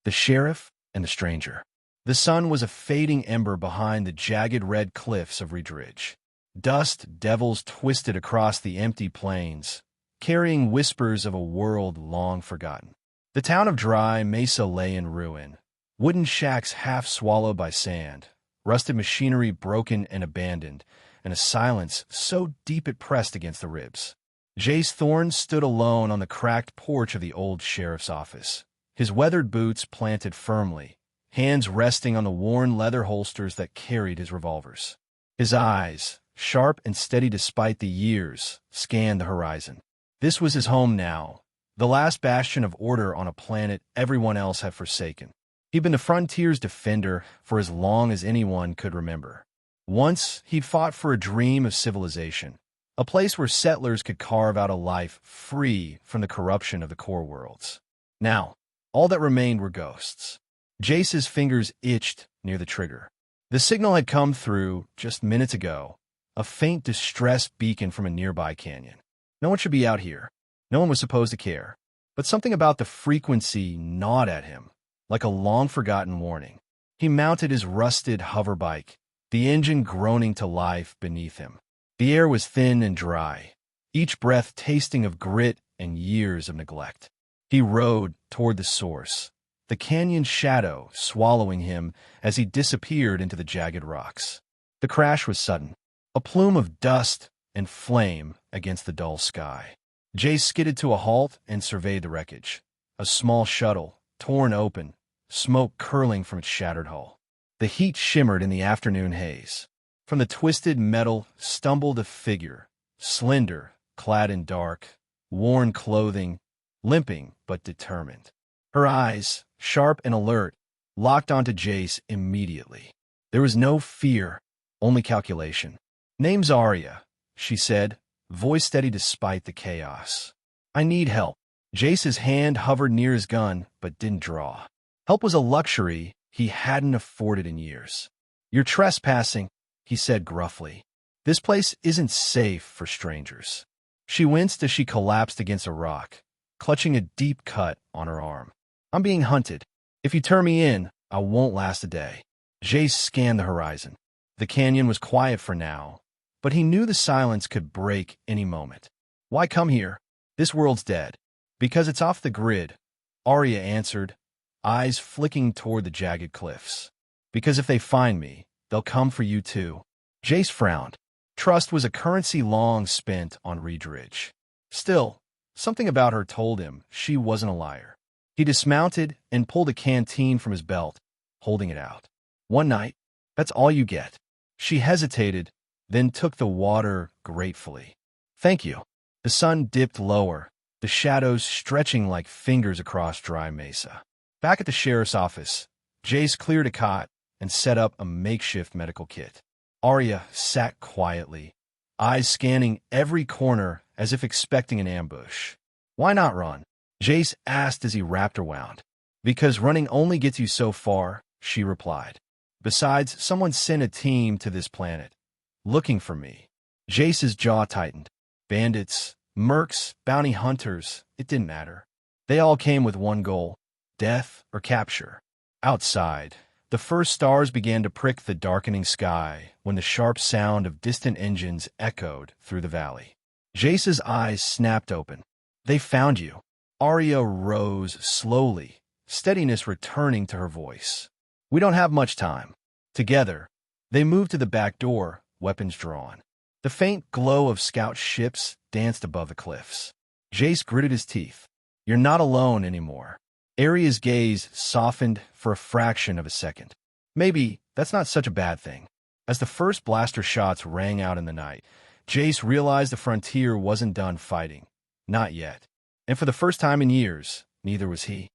the sheriff and the stranger. The sun was a fading ember behind the jagged red cliffs of Ridge. Dust devils twisted across the empty plains, carrying whispers of a world long forgotten. The town of Dry Mesa lay in ruin, wooden shacks half swallowed by sand, rusted machinery broken and abandoned, and a silence so deep it pressed against the ribs. Jace Thorn stood alone on the cracked porch of the old sheriff's office, his weathered boots planted firmly, hands resting on the worn leather holsters that carried his revolvers. His eyes, sharp and steady despite the years, scanned the horizon. This was his home now, the last bastion of order on a planet everyone else had forsaken. He'd been the frontier's defender for as long as anyone could remember. Once, he'd fought for a dream of civilization, a place where settlers could carve out a life free from the corruption of the core worlds. Now, all that remained were ghosts. Jace's fingers itched near the trigger. The signal had come through just minutes ago, a faint distress beacon from a nearby canyon. No one should be out here. No one was supposed to care. But something about the frequency gnawed at him, like a long-forgotten warning. He mounted his rusted hoverbike, the engine groaning to life beneath him. The air was thin and dry, each breath tasting of grit and years of neglect. He rode toward the source, the canyon's shadow swallowing him as he disappeared into the jagged rocks. The crash was sudden, a plume of dust and flame against the dull sky. Jace skidded to a halt and surveyed the wreckage. A small shuttle, torn open, smoke curling from its shattered hull. The heat shimmered in the afternoon haze. From the twisted metal stumbled a figure, slender, clad in dark, worn clothing, limping but determined. Her eyes, sharp and alert, locked onto Jace immediately. There was no fear, only calculation. "Name's Aria," she said, voice steady despite the chaos. "I need help." Jace's hand hovered near his gun, but didn't draw. Help was a luxury he hadn't afforded in years. "You're trespassing," he said gruffly. "This place isn't safe for strangers." She winced as she collapsed against a rock, clutching a deep cut on her arm. "I'm being hunted. If you turn me in, I won't last a day." Jace scanned the horizon. The canyon was quiet for now, but he knew the silence could break any moment. "Why come here? This world's dead." "Because it's off the grid," Aria answered, eyes flicking toward the jagged cliffs. "Because if they find me, they'll come for you too." Jace frowned. Trust was a currency long spent on Ridge. Still, something about her told him she wasn't a liar. He dismounted and pulled a canteen from his belt, holding it out. "One night, that's all you get." She hesitated, then took the water gratefully. "Thank you." The sun dipped lower, the shadows stretching like fingers across Dry Mesa. Back at the sheriff's office, Jace cleared a cot and set up a makeshift medical kit. Aria sat quietly, eyes scanning every corner as if expecting an ambush. "Why not run?" Jace asked as he wrapped her wound. "Because running only gets you so far," she replied. "Besides, someone sent a team to this planet, looking for me." Jace's jaw tightened. Bandits, mercs, bounty hunters, it didn't matter. They all came with one goal: death or capture. Outside, the first stars began to prick the darkening sky when the sharp sound of distant engines echoed through the valley. Jace's eyes snapped open. "They found you." Aria rose slowly, steadiness returning to her voice. "We don't have much time." Together, they moved to the back door, weapons drawn. The faint glow of scout ships danced above the cliffs. Jace gritted his teeth. "You're not alone anymore." Aria's gaze softened for a fraction of a second. Maybe that's not such a bad thing. As the first blaster shots rang out in the night, Jace realized the frontier wasn't done fighting. Not yet. And for the first time in years, neither was he.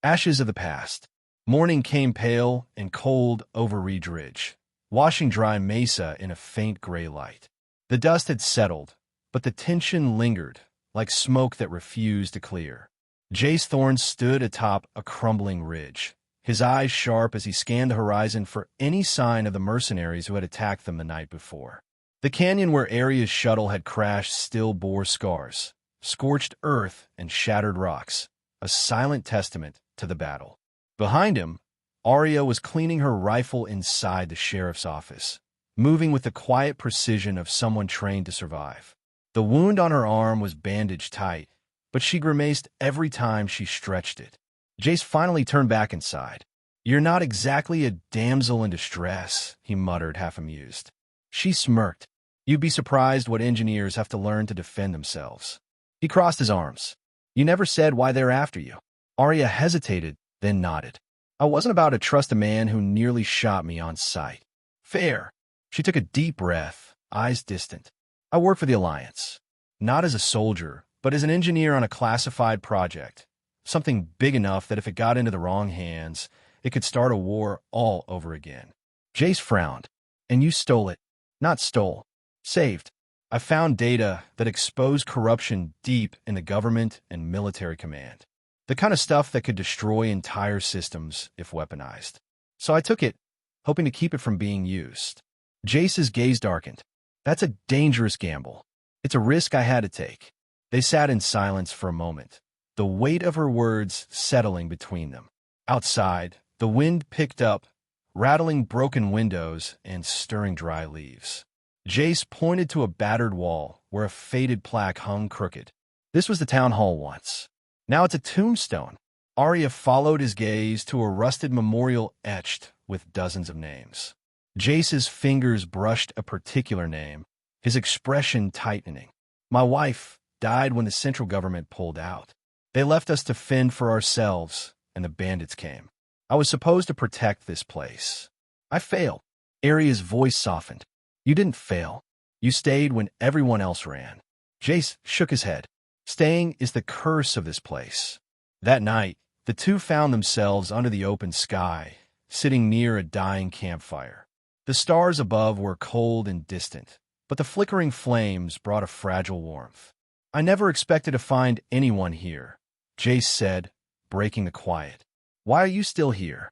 Ashes of the past. Morning came pale and cold over Ridge, washing Dry Mesa in a faint gray light. The dust had settled, but the tension lingered, like smoke that refused to clear. Jace Thorn stood atop a crumbling ridge, his eyes sharp as he scanned the horizon for any sign of the mercenaries who had attacked them the night before. The canyon where Aria's shuttle had crashed still bore scars, scorched earth and shattered rocks, a silent testament to the battle. Behind him, Aria was cleaning her rifle inside the sheriff's office, moving with the quiet precision of someone trained to survive. The wound on her arm was bandaged tight, but she grimaced every time she stretched it. Jace finally turned back inside. "You're not exactly a damsel in distress," he muttered, half amused. She smirked. "You'd be surprised what engineers have to learn to defend themselves." He crossed his arms. "You never said why they're after you." Aria hesitated, then nodded. "I wasn't about to trust a man who nearly shot me on sight." "Fair." She took a deep breath, eyes distant. "I work for the Alliance. Not as a soldier, but as an engineer on a classified project. Something big enough that if it got into the wrong hands, it could start a war all over again." Jace frowned. "And you stole it." "Not stole. Saved. I found data that exposed corruption deep in the government and military command. The kind of stuff that could destroy entire systems if weaponized. So I took it, hoping to keep it from being used." Jace's gaze darkened. "That's a dangerous gamble. It's a risk I had to take." They sat in silence for a moment, the weight of her words settling between them. Outside, the wind picked up, rattling broken windows and stirring dry leaves. Jace pointed to a battered wall where a faded plaque hung crooked. "This was the town hall once. Now it's a tombstone." Aria followed his gaze to a rusted memorial etched with dozens of names. Jace's fingers brushed a particular name, his expression tightening. "My wife died when the central government pulled out. They left us to fend for ourselves, and the bandits came. I was supposed to protect this place. I failed." Aria's voice softened. "You didn't fail. You stayed when everyone else ran." Jace shook his head. "Staying is the curse of this place." That night, the two found themselves under the open sky, sitting near a dying campfire. The stars above were cold and distant, but the flickering flames brought a fragile warmth. "I never expected to find anyone here," Jace said, breaking the quiet. "Why are you still here?"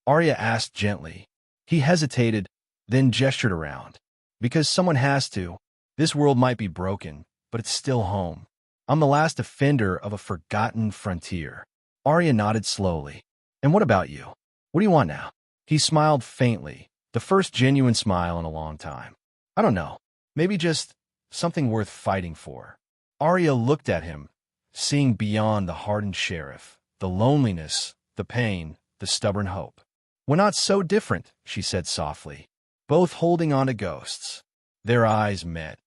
Aria asked gently. He hesitated, then gestured around. "Because someone has to. This world might be broken, but it's still home. I'm the last defender of a forgotten frontier." Aria nodded slowly. "And what about you? What do you want now?" He smiled faintly, the first genuine smile in a long time. "I don't know. Maybe just something worth fighting for." Aria looked at him, seeing beyond the hardened sheriff, the loneliness, the pain, the stubborn hope. "We're not so different," she said softly, both holding on to ghosts. Their eyes met,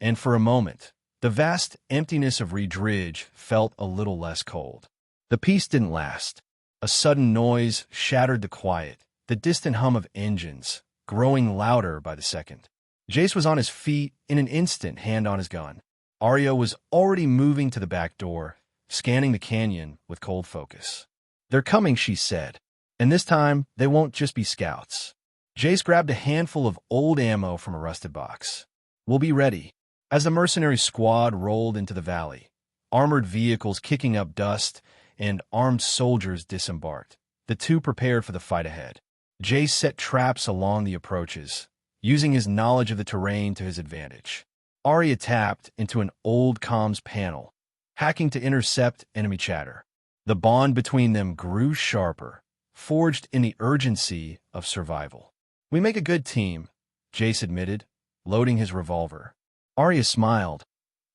and for a moment, the vast emptiness of Ridge felt a little less cold. The peace didn't last. A sudden noise shattered the quiet, the distant hum of engines, growing louder by the second. Jace was on his feet in an instant, hand on his gun. Aria was already moving to the back door, scanning the canyon with cold focus. "They're coming," she said, "and this time they won't just be scouts." Jace grabbed a handful of old ammo from a rusted box. "We'll be ready." As the mercenary squad rolled into the valley, armored vehicles kicking up dust and armed soldiers disembarked, the two prepared for the fight ahead. Jace set traps along the approaches, using his knowledge of the terrain to his advantage. Aria tapped into an old comms panel, hacking to intercept enemy chatter. The bond between them grew sharper, forged in the urgency of survival. "We make a good team," Jace admitted, loading his revolver. Aria smiled,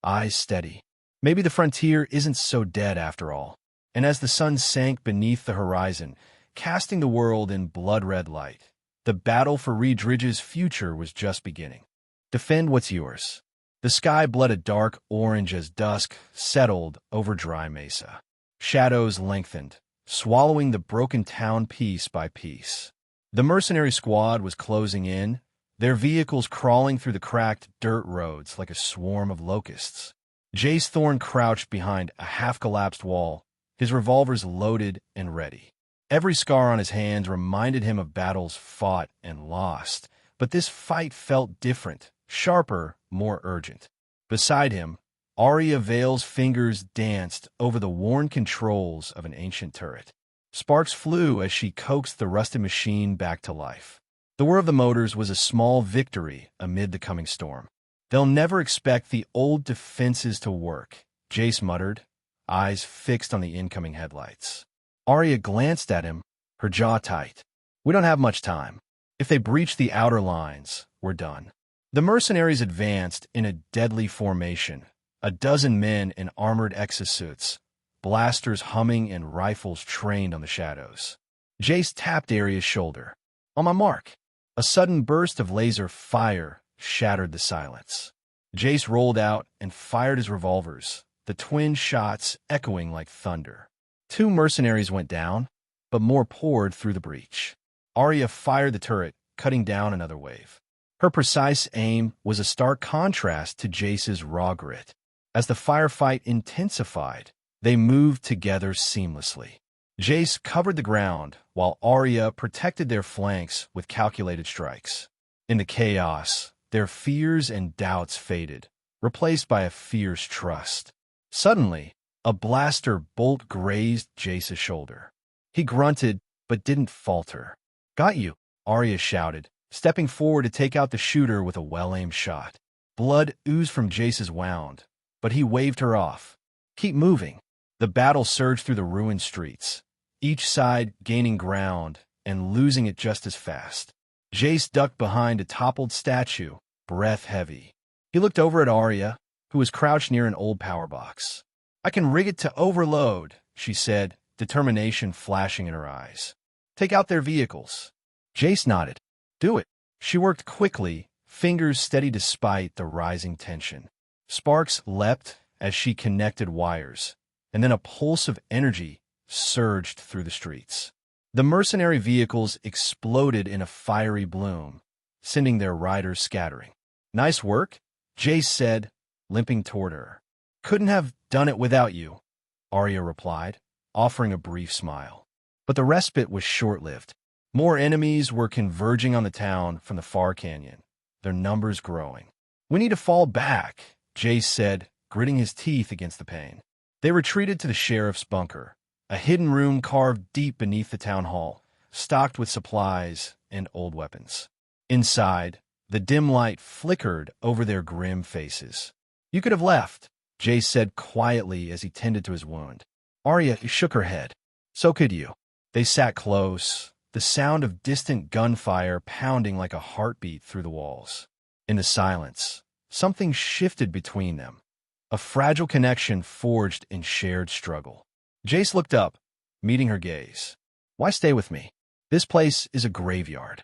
eyes steady. Maybe the frontier isn't so dead after all. And as the sun sank beneath the horizon, casting the world in blood-red light, the battle for Ridge's future was just beginning. Defend what's yours. The sky bled a dark orange as dusk settled over dry mesa. Shadows lengthened, swallowing the broken town piece by piece. The mercenary squad was closing in, their vehicles crawling through the cracked dirt roads like a swarm of locusts. Jace Thorn crouched behind a half-collapsed wall, his revolvers loaded and ready. Every scar on his hands reminded him of battles fought and lost, but this fight felt different, sharper, more urgent. Beside him, Aria Vale's fingers danced over the worn controls of an ancient turret. Sparks flew as she coaxed the rusted machine back to life. The whir of the motors was a small victory amid the coming storm. "They'll never expect the old defenses to work," Jace muttered, eyes fixed on the incoming headlights. Aria glanced at him, her jaw tight. "We don't have much time. If they breach the outer lines, we're done." The mercenaries advanced in a deadly formation, a dozen men in armored exosuits, blasters humming and rifles trained on the shadows. Jace tapped Aria's shoulder. "On my mark." A sudden burst of laser fire shattered the silence. Jace rolled out and fired his revolvers, the twin shots echoing like thunder. 2 mercenaries went down, but more poured through the breach. Aria fired the turret, cutting down another wave. Her precise aim was a stark contrast to Jace's raw grit. As the firefight intensified, they moved together seamlessly. Jace covered the ground, while Aria protected their flanks with calculated strikes. In the chaos, their fears and doubts faded, replaced by a fierce trust. Suddenly, a blaster bolt grazed Jace's shoulder. He grunted, but didn't falter. "Got you," Aria shouted, stepping forward to take out the shooter with a well-aimed shot. Blood oozed from Jace's wound, but he waved her off. "Keep moving." The battle surged through the ruined streets, each side gaining ground and losing it just as fast. Jace ducked behind a toppled statue, breath heavy. He looked over at Aria, who was crouched near an old power box. "I can rig it to overload," she said, determination flashing in her eyes. "Take out their vehicles." Jace nodded. "Do it." She worked quickly, fingers steady despite the rising tension. Sparks leapt as she connected wires, and then a pulse of energy surged through the streets. The mercenary vehicles exploded in a fiery bloom, sending their riders scattering. "Nice work," Jace said, limping toward her. "Couldn't have done it without you," Aria replied, offering a brief smile. But the respite was short-lived. More enemies were converging on the town from the far canyon, their numbers growing. "We need to fall back," Jace said, gritting his teeth against the pain. They retreated to the sheriff's bunker, a hidden room carved deep beneath the town hall, stocked with supplies and old weapons. Inside, the dim light flickered over their grim faces. "You could have left," Jace said quietly as he tended to his wound. Aria shook her head. "So could you." They sat close, the sound of distant gunfire pounding like a heartbeat through the walls. In the silence, something shifted between them, a fragile connection forged in shared struggle. Jace looked up, meeting her gaze. "Why stay with me? This place is a graveyard."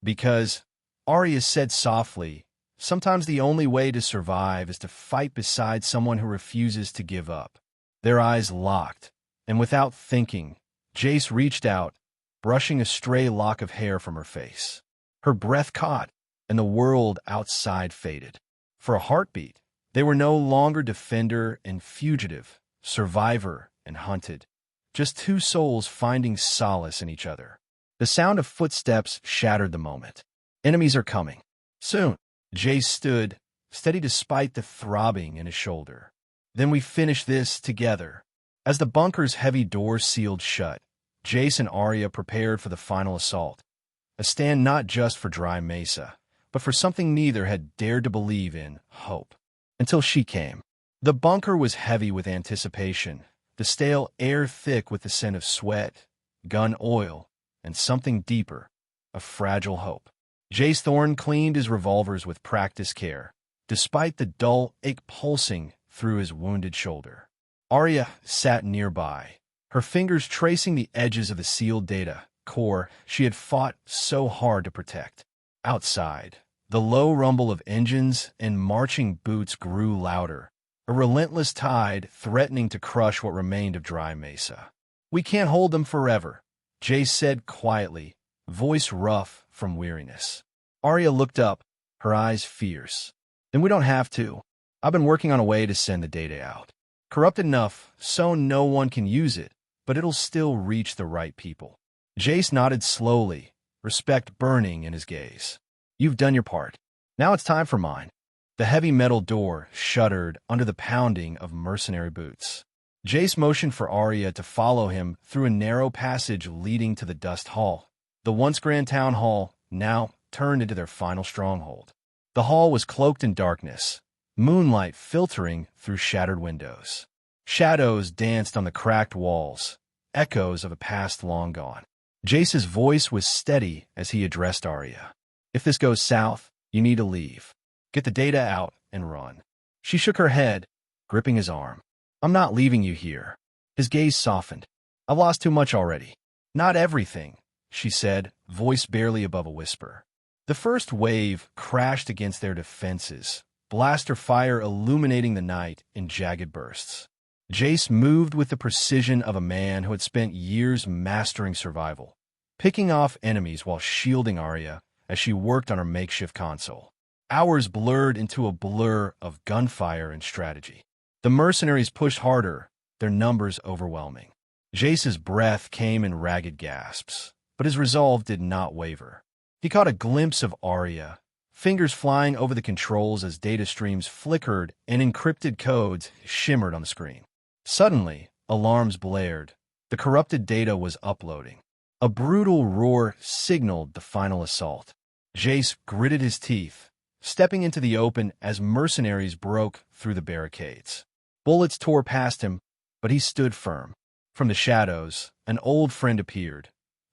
"Because," Aria said softly, "sometimes the only way to survive is to fight beside someone who refuses to give up." Their eyes locked, and without thinking, Jace reached out, brushing a stray lock of hair from her face. Her breath caught, and the world outside faded. For a heartbeat, they were no longer defender and fugitive, survivor and hunted, just 2 souls finding solace in each other. The sound of footsteps shattered the moment. "Enemies are coming. Soon." Jace stood, steady despite the throbbing in his shoulder. "Then we finish this together." As the bunker's heavy doors sealed shut, Jace and Aria prepared for the final assault, a stand not just for Dry Mesa, but for something neither had dared to believe in, hope. Until she came. The bunker was heavy with anticipation, the stale air thick with the scent of sweat, gun oil, and something deeper, a fragile hope. Jace Thorn cleaned his revolvers with practiced care, despite the dull ache pulsing through his wounded shoulder. Aria sat nearby, her fingers tracing the edges of the sealed data core she had fought so hard to protect. Outside, the low rumble of engines and marching boots grew louder, a relentless tide threatening to crush what remained of Dry Mesa. "We can't hold them forever," Jace said quietly, voice rough from weariness. Aria looked up, her eyes fierce. "Then we don't have to. I've been working on a way to send the data out. Corrupt enough so no one can use it, but it'll still reach the right people." Jace nodded slowly, respect burning in his gaze. "You've done your part. Now it's time for mine." The heavy metal door shuddered under the pounding of mercenary boots. Jace motioned for Aria to follow him through a narrow passage leading to the dust hall. The once grand town hall now turned into their final stronghold. The hall was cloaked in darkness, moonlight filtering through shattered windows. Shadows danced on the cracked walls, echoes of a past long gone. Jace's voice was steady as he addressed Aria. "If this goes south, you need to leave. Get the data out and run." She shook her head, gripping his arm. "I'm not leaving you here." His gaze softened. "I've lost too much already." "Not everything," she said, voice barely above a whisper. The first wave crashed against their defenses, blaster fire illuminating the night in jagged bursts. Jace moved with the precision of a man who had spent years mastering survival, picking off enemies while shielding Aria as she worked on her makeshift console. Hours blurred into a blur of gunfire and strategy. The mercenaries pushed harder, their numbers overwhelming. Jace's breath came in ragged gasps, but his resolve did not waver. He caught a glimpse of Aria, fingers flying over the controls as data streams flickered and encrypted codes shimmered on the screen. Suddenly, alarms blared. The corrupted data was uploading. A brutal roar signaled the final assault. Jace gritted his teeth, stepping into the open as mercenaries broke through the barricades. Bullets tore past him, but he stood firm. From the shadows, an old friend appeared.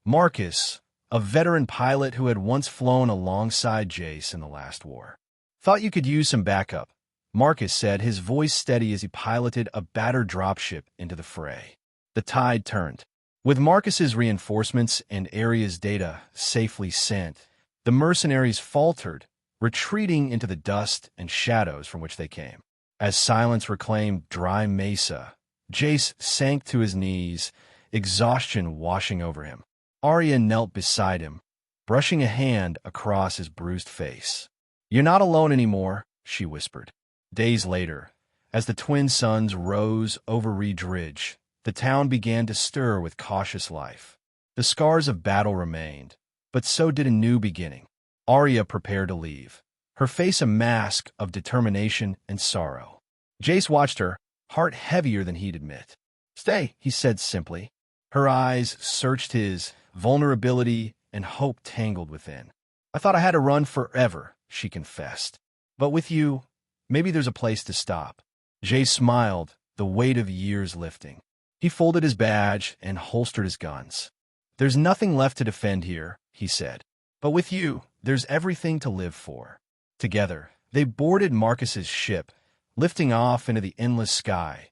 Marcus, a veteran pilot who had once flown alongside Jace in the last war. "Thought you could use some backup," Marcus said, his voice steady as he piloted a battered dropship into the fray. The tide turned. With Marcus's reinforcements and Aria's data safely sent, the mercenaries faltered, retreating into the dust and shadows from which they came. As silence reclaimed dry mesa, Jace sank to his knees, exhaustion washing over him. Aria knelt beside him, brushing a hand across his bruised face. "You're not alone anymore," she whispered. Days later, as the twin suns rose over Reed's Ridge, the town began to stir with cautious life. The scars of battle remained, but so did a new beginning. Aria prepared to leave, her face a mask of determination and sorrow. Jace watched her, heart heavier than he'd admit. "Stay," he said simply. Her eyes searched his, vulnerability and hope tangled within. "I thought I had to run forever," she confessed. "But with you, maybe there's a place to stop." Jace smiled, the weight of years lifting. He folded his badge and holstered his guns. "There's nothing left to defend here," he said. "But with you, there's everything to live for." Together, they boarded Marcus's ship, lifting off into the endless sky.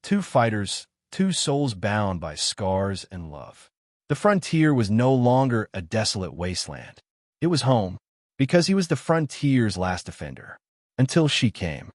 Two fighters, two souls bound by scars and love. The frontier was no longer a desolate wasteland. It was home, because he was the frontier's last defender. Until she came.